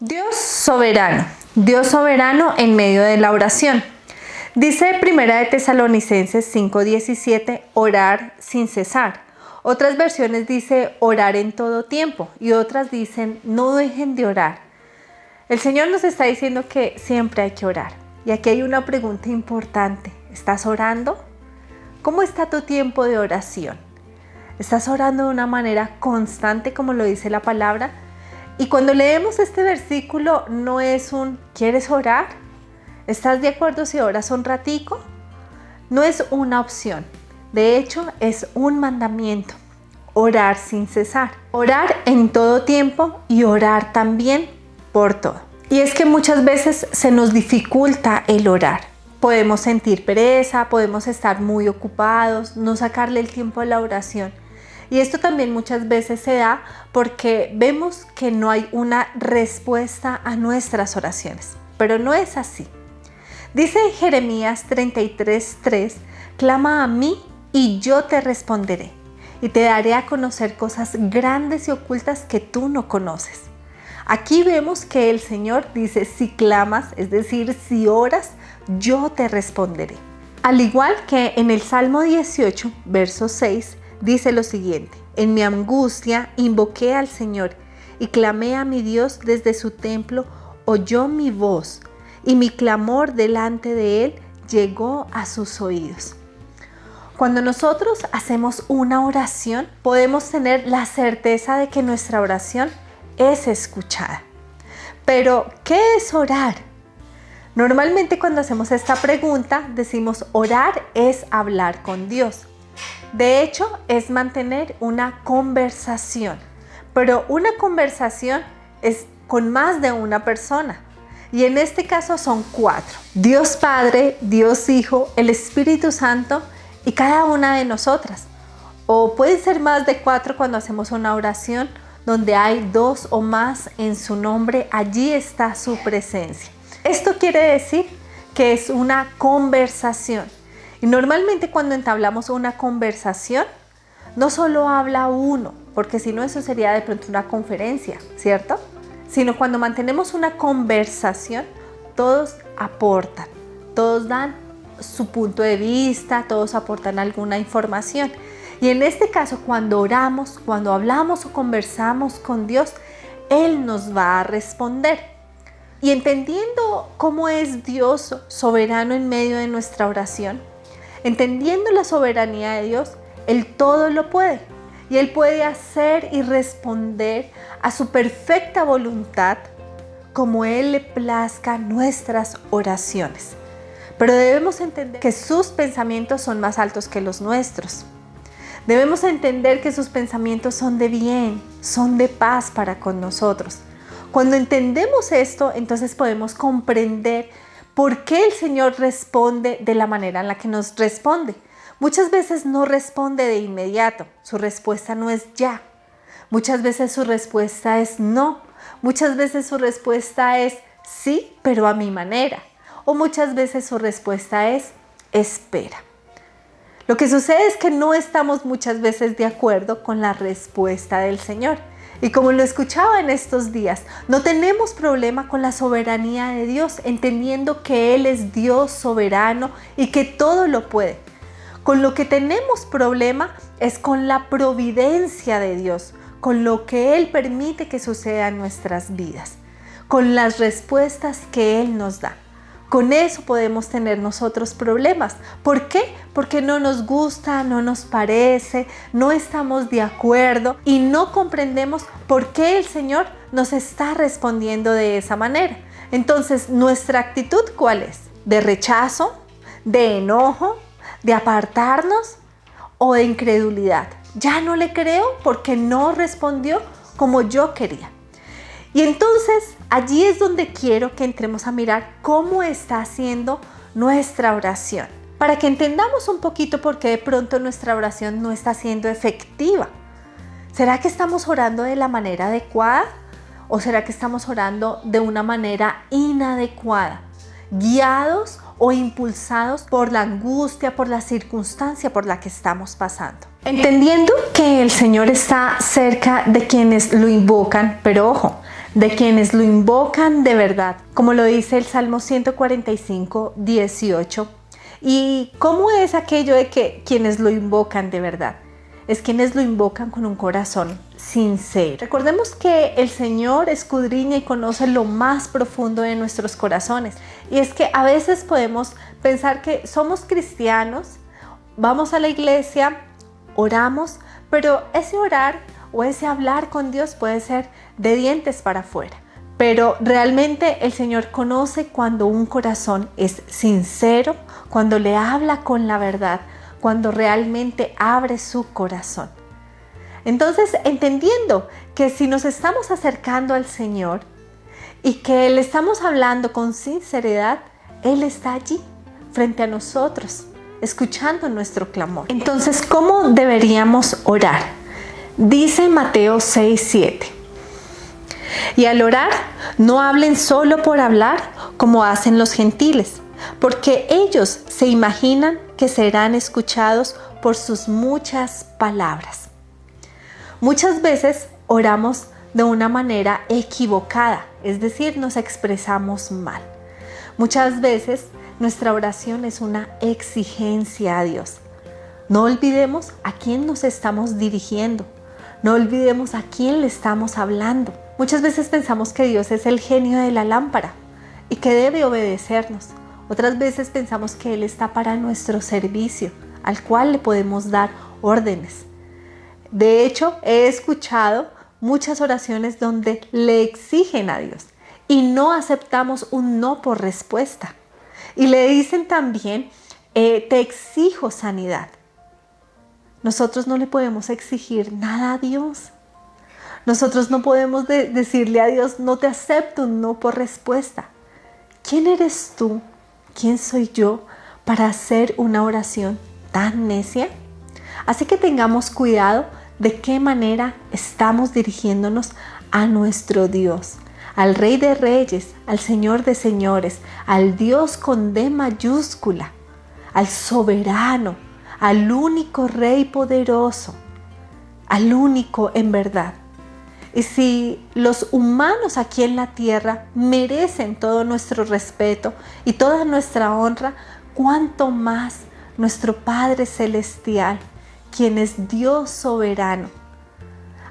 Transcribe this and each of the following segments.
Dios soberano en medio de la oración. Dice Primera de Tesalonicenses 5:17, orar sin cesar. Otras versiones dice orar en todo tiempo y otras dicen no dejen de orar. El Señor nos está diciendo que siempre hay que orar. Y aquí hay una pregunta importante. ¿Estás orando? ¿Cómo está tu tiempo de oración? ¿Estás orando de una manera constante como lo dice la palabra? Y cuando leemos este versículo no es un ¿quieres orar? ¿Estás de acuerdo si oras un ratico? No es una opción. De hecho, es un mandamiento. Orar sin cesar. Orar en todo tiempo y orar también por todo. Y es que muchas veces se nos dificulta el orar. Podemos sentir pereza, podemos estar muy ocupados, no sacarle el tiempo a la oración. Y esto también muchas veces se da porque vemos que no hay una respuesta a nuestras oraciones. Pero no es así. Dice en Jeremías 33:3, clama a mí y yo te responderé y te daré a conocer cosas grandes y ocultas que tú no conoces. Aquí vemos que el Señor dice, si clamas, es decir, si oras, yo te responderé. Al igual que en el Salmo 18, verso 6, dice lo siguiente, en mi angustia invoqué al Señor y clamé a mi Dios desde su templo, oyó mi voz y mi clamor delante de Él llegó a sus oídos. Cuando nosotros hacemos una oración, podemos tener la certeza de que nuestra oración es escuchada. Pero, ¿qué es orar? Normalmente cuando hacemos esta pregunta decimos orar es hablar con Dios. De hecho, es mantener una conversación, pero una conversación es con más de una persona. Y en este caso son 4. Dios Padre, Dios Hijo, el Espíritu Santo y cada una de nosotras. O puede ser más de 4 cuando hacemos una oración donde hay 2 o más en su nombre, allí está su presencia. Esto quiere decir que es una conversación. Y normalmente cuando entablamos una conversación, no solo habla uno, porque si no eso sería de pronto una conferencia, ¿cierto? Sino cuando mantenemos una conversación, todos aportan, todos dan su punto de vista, todos aportan alguna información. Y en este caso, cuando oramos, cuando hablamos o conversamos con Dios, Él nos va a responder. Y entendiendo cómo es Dios soberano en medio de nuestra oración, entendiendo la soberanía de Dios, Él todo lo puede. Y Él puede hacer y responder a su perfecta voluntad como Él le plazca nuestras oraciones. Pero debemos entender que sus pensamientos son más altos que los nuestros. Debemos entender que sus pensamientos son de bien, son de paz para con nosotros. Cuando entendemos esto, entonces podemos comprender por qué el Señor responde de la manera en la que nos responde. Muchas veces no responde de inmediato, su respuesta no es ya. Muchas veces su respuesta es no. Muchas veces su respuesta es sí, pero a mi manera. O muchas veces su respuesta es espera. Lo que sucede es que no estamos muchas veces de acuerdo con la respuesta del Señor. Y como lo escuchaba en estos días, no tenemos problema con la soberanía de Dios, entendiendo que Él es Dios soberano y que todo lo puede. Con lo que tenemos problema es con la providencia de Dios, con lo que Él permite que suceda en nuestras vidas, con las respuestas que Él nos da. Con eso podemos tener nosotros problemas. ¿Por qué? Porque no nos gusta, no nos parece, no estamos de acuerdo y no comprendemos por qué el Señor nos está respondiendo de esa manera. Entonces, ¿nuestra actitud cuál es? ¿De rechazo? ¿De enojo? ¿De apartarnos? ¿O de incredulidad? Ya no le creo porque no respondió como yo quería. Y entonces allí es donde quiero que entremos a mirar cómo está haciendo nuestra oración, para que entendamos un poquito por qué de pronto nuestra oración no está siendo efectiva. ¿Será que estamos orando de la manera adecuada o será que estamos orando de una manera inadecuada, guiados o impulsados por la angustia, por la circunstancia por la que estamos pasando? Entendiendo que el Señor está cerca de quienes lo invocan, pero ojo, de quienes lo invocan de verdad, como lo dice el Salmo 145, 18. ¿Y cómo es aquello de que quienes lo invocan de verdad? Es quienes lo invocan con un corazón sincero. Recordemos que el Señor escudriña y conoce lo más profundo de nuestros corazones. Y es que a veces podemos pensar que somos cristianos, vamos a la iglesia, oramos, pero ese orar o ese hablar con Dios puede ser de dientes para afuera. Pero realmente el Señor conoce cuando un corazón es sincero, cuando le habla con la verdad, cuando realmente abre su corazón. Entonces, entendiendo que si nos estamos acercando al Señor y que le estamos hablando con sinceridad, Él está allí, frente a nosotros, escuchando nuestro clamor. Entonces, ¿cómo deberíamos orar? Dice Mateo 6:7. Y al orar, no hablen solo por hablar como hacen los gentiles, porque ellos se imaginan que serán escuchados por sus muchas palabras. Muchas veces oramos de una manera equivocada, es decir, nos expresamos mal. Muchas veces nuestra oración es una exigencia a Dios. No olvidemos a quién nos estamos dirigiendo. No olvidemos a quién le estamos hablando. Muchas veces pensamos que Dios es el genio de la lámpara y que debe obedecernos. Otras veces pensamos que Él está para nuestro servicio, al cual le podemos dar órdenes. De hecho, he escuchado muchas oraciones donde le exigen a Dios y no aceptamos un no por respuesta. Y le dicen también, te exijo sanidad. Nosotros no le podemos exigir nada a Dios. Nosotros no podemos decirle a Dios, no te acepto un no por respuesta. ¿Quién eres tú? ¿Quién soy yo para hacer una oración tan necia? Así que tengamos cuidado de qué manera estamos dirigiéndonos a nuestro Dios, al Rey de Reyes, al Señor de Señores, al Dios con D mayúscula, al soberano, al único Rey poderoso, al único en verdad. Y si los humanos aquí en la tierra merecen todo nuestro respeto y toda nuestra honra, cuánto más nuestro Padre Celestial, quien es Dios soberano.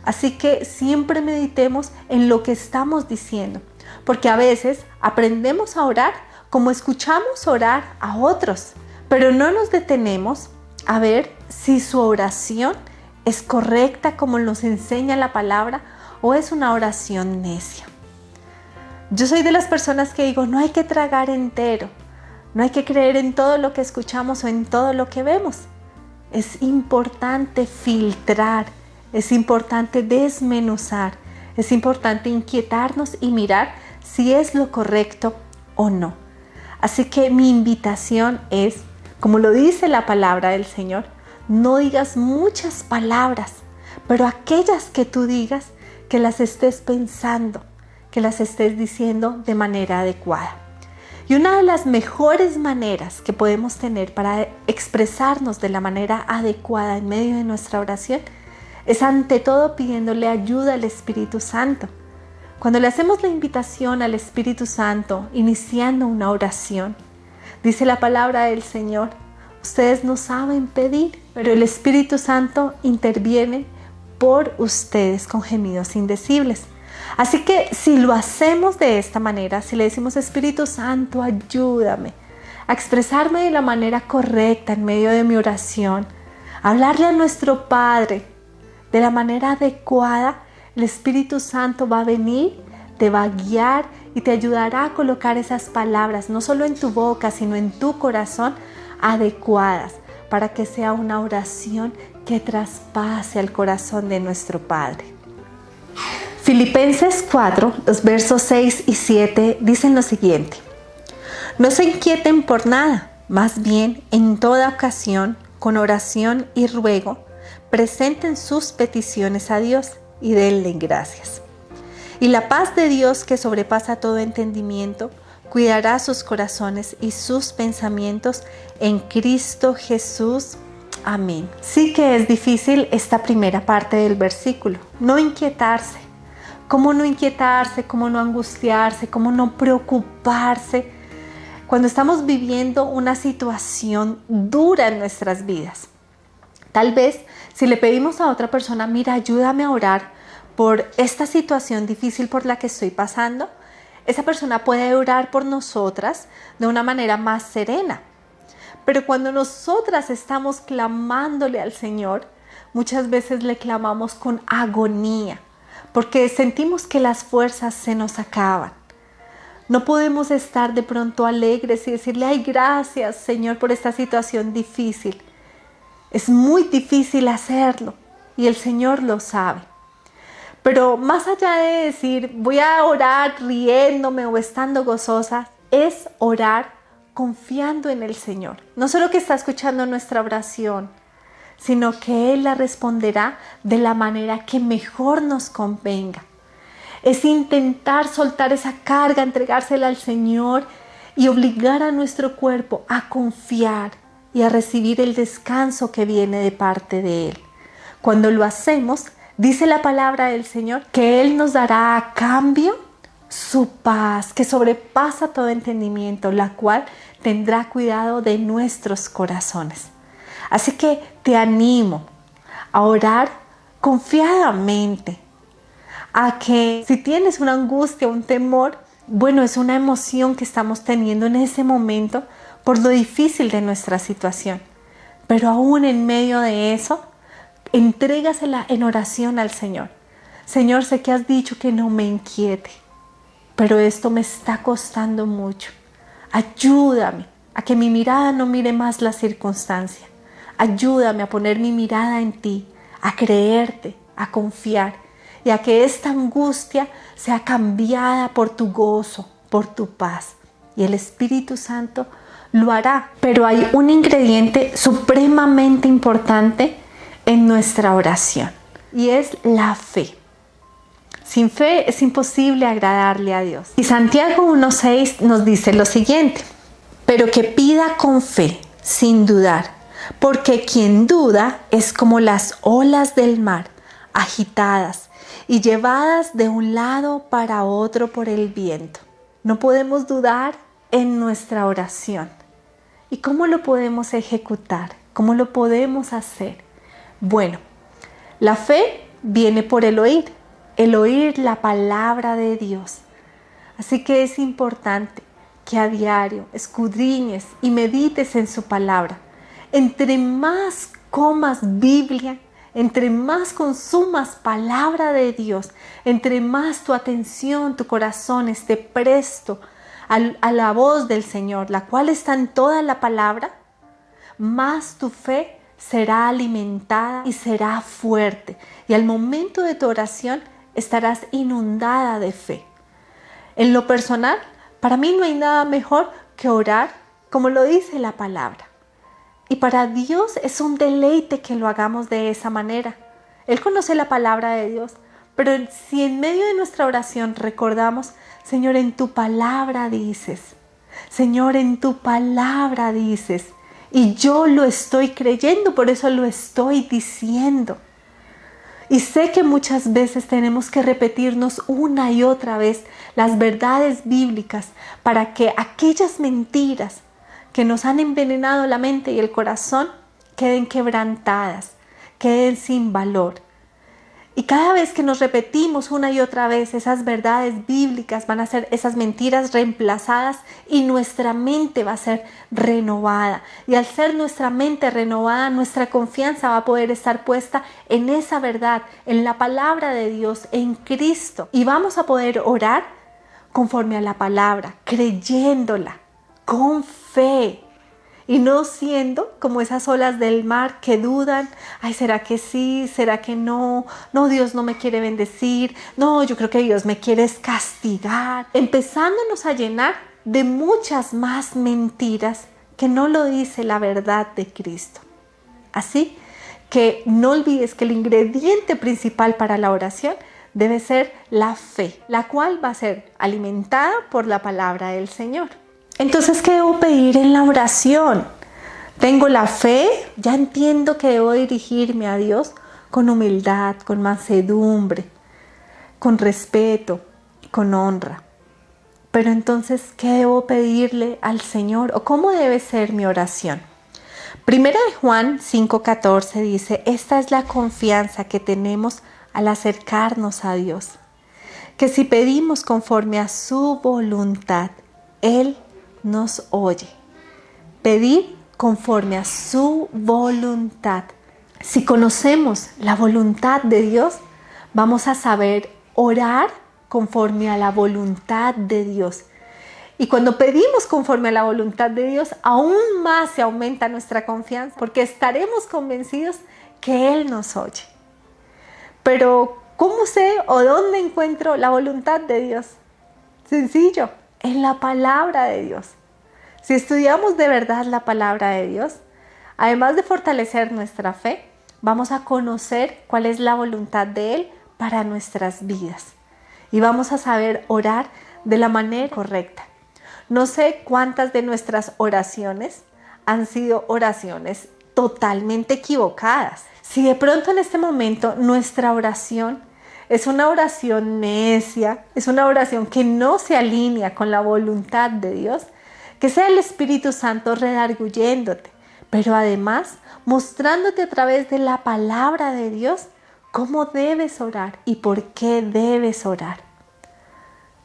Así que siempre meditemos en lo que estamos diciendo, porque a veces aprendemos a orar como escuchamos orar a otros, pero no nos detenemos a ver si su oración es correcta como nos enseña la palabra o es una oración necia. Yo soy de las personas que digo, no hay que tragar entero, no hay que creer en todo lo que escuchamos o en todo lo que vemos. Es importante filtrar, es importante desmenuzar, es importante inquietarnos y mirar si es lo correcto o no. Así que mi invitación es, como lo dice la palabra del Señor, no digas muchas palabras, pero aquellas que tú digas, que las estés pensando, que las estés diciendo de manera adecuada. Y una de las mejores maneras que podemos tener para expresarnos de la manera adecuada en medio de nuestra oración es ante todo pidiéndole ayuda al Espíritu Santo. Cuando le hacemos la invitación al Espíritu Santo, iniciando una oración, dice la palabra del Señor, ustedes no saben pedir, pero el Espíritu Santo interviene por ustedes con gemidos indecibles. Así que si lo hacemos de esta manera, si le decimos Espíritu Santo, ayúdame a expresarme de la manera correcta en medio de mi oración, a hablarle a nuestro Padre de la manera adecuada, el Espíritu Santo va a venir, te va a guiar y te ayudará a colocar esas palabras, no solo en tu boca, sino en tu corazón, adecuadas, para que sea una oración que traspase al corazón de nuestro Padre. Filipenses 4, los versos 6 y 7 dicen lo siguiente: no se inquieten por nada, más bien en toda ocasión, con oración y ruego, presenten sus peticiones a Dios y denle gracias. Y la paz de Dios, que sobrepasa todo entendimiento, cuidará sus corazones y sus pensamientos en Cristo Jesús. Amén. Sí que es difícil esta primera parte del versículo, no inquietarse, ¿Cómo no inquietarse? ¿Cómo no angustiarse? ¿Cómo no preocuparse cuando estamos viviendo una situación dura en nuestras vidas? Tal vez si le pedimos a otra persona, mira, ayúdame a orar por esta situación difícil por la que estoy pasando, esa persona puede orar por nosotras de una manera más serena. Pero cuando nosotras estamos clamándole al Señor, muchas veces le clamamos con agonía, porque sentimos que las fuerzas se nos acaban. No podemos estar de pronto alegres y decirle, ay, gracias, Señor, por esta situación difícil. Es muy difícil hacerlo y el Señor lo sabe. Pero más allá de decir, voy a orar riéndome o estando gozosa, es orar confiando en el Señor. No solo que está escuchando nuestra oración, sino que Él la responderá de la manera que mejor nos convenga. Es intentar soltar esa carga, entregársela al Señor y obligar a nuestro cuerpo a confiar y a recibir el descanso que viene de parte de Él. Cuando lo hacemos, dice la palabra del Señor que Él nos dará a cambio su paz, que sobrepasa todo entendimiento, la cual tendrá cuidado de nuestros corazones. Así que te animo a orar confiadamente, a que si tienes una angustia, un temor, bueno, es una emoción que estamos teniendo en ese momento por lo difícil de nuestra situación. Pero aún en medio de eso, entrégasela en oración al Señor. Señor, sé que has dicho que no me inquiete, pero esto me está costando mucho. Ayúdame a que mi mirada no mire más la circunstancia. Ayúdame a poner mi mirada en ti, a creerte, a confiar y a que esta angustia sea cambiada por tu gozo, por tu paz. Y el Espíritu Santo lo hará. Pero hay un ingrediente supremamente importante en nuestra oración y es la fe. Sin fe es imposible agradarle a Dios. Y Santiago 1:6 nos dice lo siguiente: pero que pida con fe, sin dudar, porque quien duda es como las olas del mar, agitadas y llevadas de un lado para otro por el viento. No podemos dudar en nuestra oración. ¿Y cómo lo podemos ejecutar? ¿Cómo lo podemos hacer? Bueno, la fe viene por el oír la palabra de Dios. Así que es importante que a diario escudriñes y medites en su palabra. Entre más comas Biblia, entre más consumas palabra de Dios, entre más tu atención, tu corazón esté presto a la voz del Señor, la cual está en toda la palabra, más tu fe será alimentada y será fuerte. Y al momento de tu oración estarás inundada de fe. En lo personal, para mí no hay nada mejor que orar como lo dice la palabra. Y para Dios es un deleite que lo hagamos de esa manera. Él conoce la palabra de Dios, pero si en medio de nuestra oración recordamos, Señor, en tu palabra dices, Señor, en tu palabra dices, y yo lo estoy creyendo, por eso lo estoy diciendo. Y sé que muchas veces tenemos que repetirnos una y otra vez las verdades bíblicas para que aquellas mentiras que nos han envenenado la mente y el corazón queden quebrantadas, queden sin valor. Y cada vez que nos repetimos una y otra vez esas verdades bíblicas, van a ser esas mentiras reemplazadas y nuestra mente va a ser renovada. Y al ser nuestra mente renovada, nuestra confianza va a poder estar puesta en esa verdad, en la palabra de Dios, en Cristo. Y vamos a poder orar conforme a la palabra, creyéndola, con fe. Y no siendo como esas olas del mar que dudan, ay, ¿será que sí? ¿Será que no? No, Dios no me quiere bendecir. No, yo creo que Dios me quiere castigar. Empezándonos a llenar de muchas más mentiras que no lo dice la verdad de Cristo. Así que no olvides que el ingrediente principal para la oración debe ser la fe, la cual va a ser alimentada por la palabra del Señor. Entonces, ¿qué debo pedir en la oración? Tengo la fe, ya entiendo que debo dirigirme a Dios con humildad, con mansedumbre. con respeto, con honra. Pero entonces, ¿qué debo pedirle al Señor? ¿O cómo debe ser mi oración? Primera de Juan 5:14 dice, esta es la confianza que tenemos al acercarnos a Dios, que si pedimos conforme a su voluntad, Él nos oye. Pedir conforme a su voluntad. Si conocemos la voluntad de Dios, vamos a saber orar conforme a la voluntad de Dios. Y cuando pedimos conforme a la voluntad de Dios, aún más se aumenta nuestra confianza, porque estaremos convencidos que Él nos oye. Pero, ¿cómo sé o dónde encuentro la voluntad de Dios? Sencillo, en la palabra de Dios. Si estudiamos de verdad la palabra de Dios, además de fortalecer nuestra fe, vamos a conocer cuál es la voluntad de Él para nuestras vidas. Y vamos a saber orar de la manera correcta. No sé cuántas de nuestras oraciones han sido oraciones totalmente equivocadas. Si de pronto en este momento nuestra oración es una oración necia, es una oración que no se alinea con la voluntad de Dios, que sea el Espíritu Santo redarguyéndote, pero además mostrándote a través de la palabra de Dios cómo debes orar y por qué debes orar.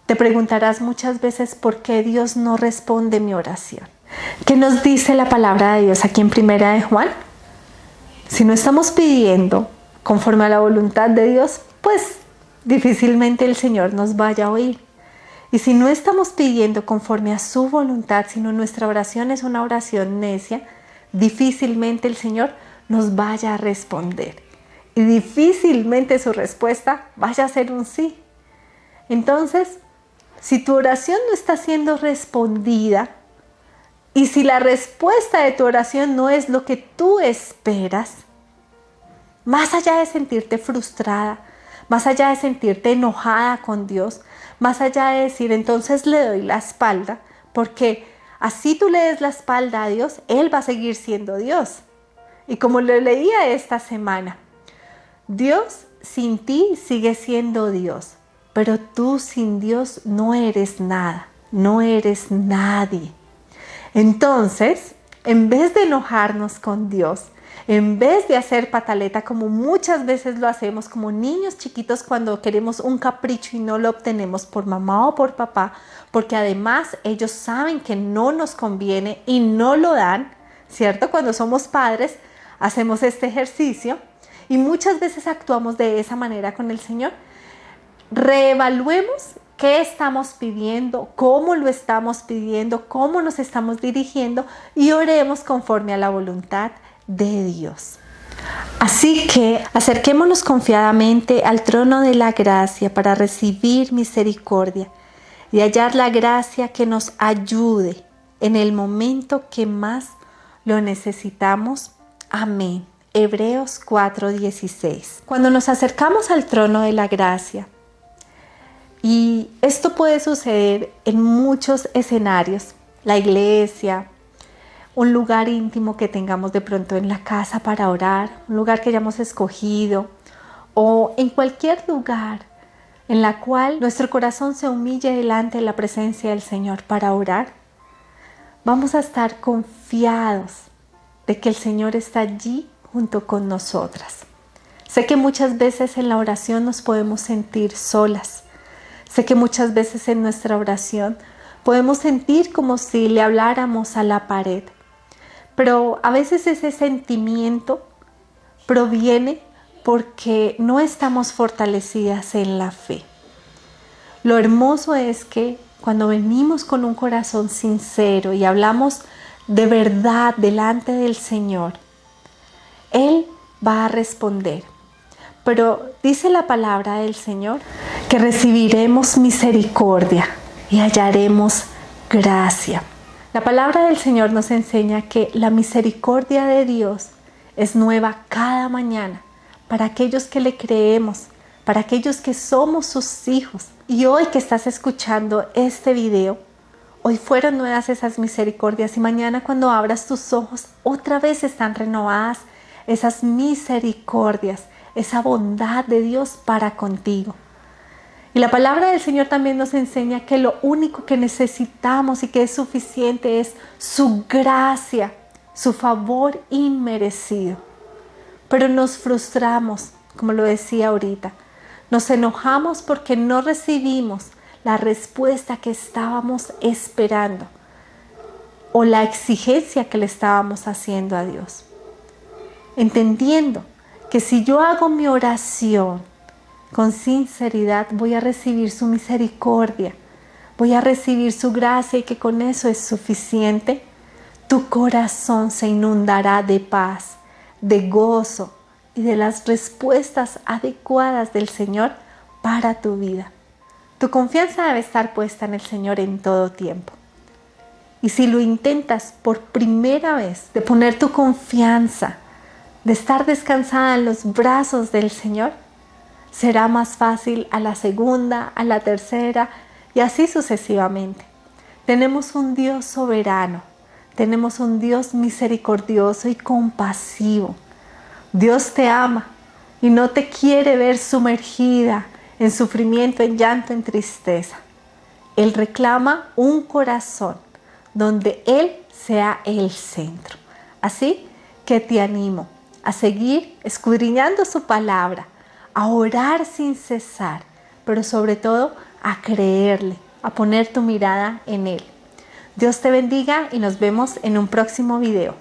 Te preguntarás muchas veces por qué Dios no responde mi oración. ¿Qué nos dice la palabra de Dios aquí en Primera de Juan? Si no estamos pidiendo conforme a la voluntad de Dios, pues difícilmente el Señor nos vaya a oír. Y si no estamos pidiendo conforme a su voluntad, sino nuestra oración es una oración necia, difícilmente el Señor nos vaya a responder. Y difícilmente su respuesta vaya a ser un sí. Entonces, si tu oración no está siendo respondida y si la respuesta de tu oración no es lo que tú esperas, más allá de sentirte frustrada, más allá de sentirte enojada con Dios, más allá de decir entonces le doy la espalda, porque así tú le des la espalda a Dios, Él va a seguir siendo Dios. Y como lo leía esta semana, Dios sin ti sigue siendo Dios. Pero tú sin Dios no eres nada, no eres nadie. Entonces, en vez de enojarnos con Dios, en vez de hacer pataleta como muchas veces lo hacemos como niños chiquitos cuando queremos un capricho y no lo obtenemos por mamá o por papá, porque además ellos saben que no nos conviene y no lo dan, ¿cierto? Cuando somos padres hacemos este ejercicio y muchas veces actuamos de esa manera con el Señor. Reevaluemos qué estamos pidiendo, cómo lo estamos pidiendo, cómo nos estamos dirigiendo y oremos conforme a la voluntad de Dios. Así que acerquémonos confiadamente al trono de la gracia para recibir misericordia y hallar la gracia que nos ayude en el momento que más lo necesitamos. Amén. Hebreos 4:16. Cuando nos acercamos al trono de la gracia, y esto puede suceder en muchos escenarios, la iglesia, un lugar íntimo que tengamos de pronto en la casa para orar, un lugar que hayamos escogido o en cualquier lugar en la cual nuestro corazón se humille delante de la presencia del Señor para orar, vamos a estar confiados de que el Señor está allí junto con nosotras. Sé que muchas veces en la oración nos podemos sentir solas. Sé que muchas veces en nuestra oración podemos sentir como si le habláramos a la pared. Pero a veces ese sentimiento proviene porque no estamos fortalecidas en la fe. Lo hermoso es que cuando venimos con un corazón sincero y hablamos de verdad delante del Señor, Él va a responder. Pero dice la palabra del Señor que recibiremos misericordia y hallaremos gracia. La palabra del Señor nos enseña que la misericordia de Dios es nueva cada mañana para aquellos que le creemos, para aquellos que somos sus hijos. Y hoy que estás escuchando este video, hoy fueron nuevas esas misericordias y mañana cuando abras tus ojos otra vez están renovadas esas misericordias, esa bondad de Dios para contigo. Y la palabra del Señor también nos enseña que lo único que necesitamos y que es suficiente es su gracia, su favor inmerecido. Pero nos frustramos, como lo decía ahorita. Nos enojamos porque no recibimos la respuesta que estábamos esperando o la exigencia que le estábamos haciendo a Dios. Entendiendo que si yo hago mi oración con sinceridad, voy a recibir su misericordia, voy a recibir su gracia y que con eso es suficiente, tu corazón se inundará de paz, de gozo y de las respuestas adecuadas del Señor para tu vida. Tu confianza debe estar puesta en el Señor en todo tiempo. Y si lo intentas por primera vez, de poner tu confianza, de estar descansada en los brazos del Señor, será más fácil a la segunda, a la tercera y así sucesivamente. Tenemos un Dios soberano, tenemos un Dios misericordioso y compasivo. Dios te ama y no te quiere ver sumergida en sufrimiento, en llanto, en tristeza. Él reclama un corazón donde Él sea el centro. Así que te animo a seguir escudriñando su palabra, a orar sin cesar, pero sobre todo a creerle, a poner tu mirada en Él. Dios te bendiga y nos vemos en un próximo video.